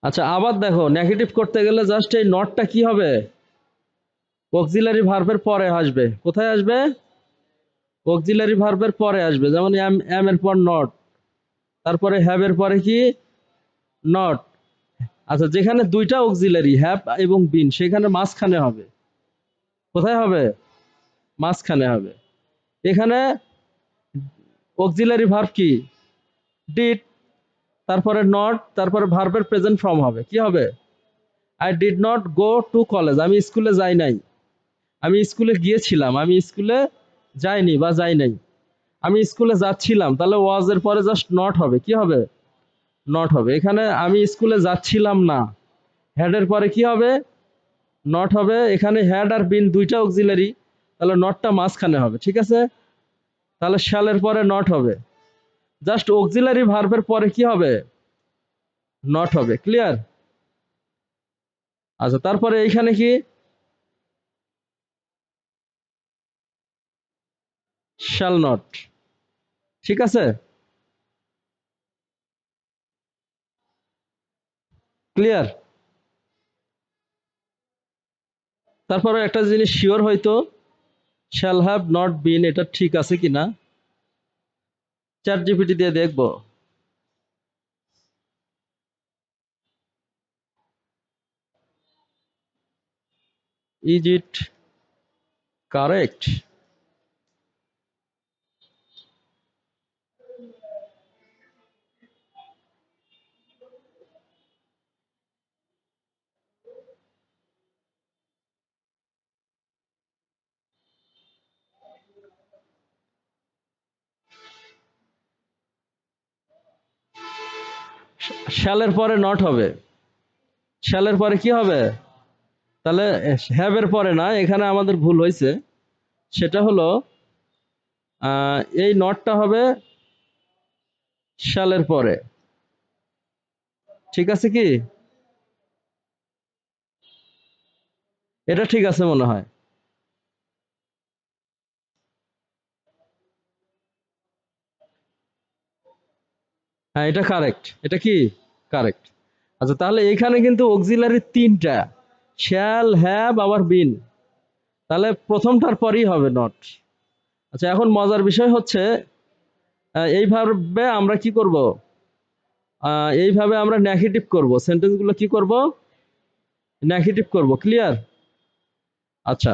আচ্ছা আবার দেখো নেগেটিভ করতে গেলে জাস্ট এই নটটা কি হবে, অক্সিলারি ভার্বের পরে আসবে। কোথায় আসবে? অক্সিলারি ভার্বের পরে আসবে। যেমন এম, এম এর পর নট, তারপরে হ্যাভ এর পরে কি নট। আচ্ছা যেখানে দুইটা অক্সিলারি হ্যাভ এবং বিন, সেখানে মাঝখানে হবে। কোথায় হবে? মাঝখানে হবে। এখানে অক্সিলারি ভার্ব কি ডিড, তারপরে নট, তারপরে ভার্বের প্রেজেন্ট ফর্ম হবে। কি হবে? I did not go to college, আমি স্কুলে যাই নাই। আমি স্কুলে গিয়েছিলাম, আমি স্কুলে যাইনি বা যাই নাই। আমি স্কুলে যাচ্ছিলাম, তাহলে ওয়াজ এর পরে জাস্ট নট হবে। কি হবে? নট হবে। এখানে আমি স্কুলে যাচ্ছিলাম না, হ্যাড এর পরে কি হবে? নট হবে। এখানে হ্যাড আর বিন দুইটা অক্সিলারি, তাহলে নটটা মাঝখানে হবে। ঠিক আছে? তাহলে শ্যালের পরে নট হবে। জাস্ট অক্সিলারি ভার্বের পরে কি হবে? নট হবে। ক্লিয়ার? আচ্ছা তারপরে এইখানে কি শ্যাল নট। ঠিক আছে? ক্লিয়ার? তারপরে একটা জিনিস শিওর হয়তো, শ্যাল হ্যাভ নট বিন, এটা ঠিক আছে কিনা চ্যাট জিপিটি দিয়ে দেখবো। Is it correct? শ্যালের পরে নট হবে। শ্যালের পরে কি হবে? তাহলে হ্যাভ এর পরে না, এখানে আমাদের ভুল হয়েছে। সেটা হলো এই নটটা হবে শ্যালের পরে। ঠিক আছে কি? এটা ঠিক আছে মনে হয়। হ্যাঁ এটা কারেক্ট। এটা কি কারেক্ট? আচ্ছা তাহলে এইখানে কিন্তু অক্সিলারি তিনটা, শ্যাল হ্যাভ আবার বিন, তাহলে প্রথমটার পরেই হবে নট। আচ্ছা এখন মজার বিষয় হচ্ছে এইভাবে আমরা কি করব, এইভাবে আমরা নেগেটিভ করব, সেন্টেন্সগুলো কি করব, নেগেটিভ করব। ক্লিয়ার? আচ্ছা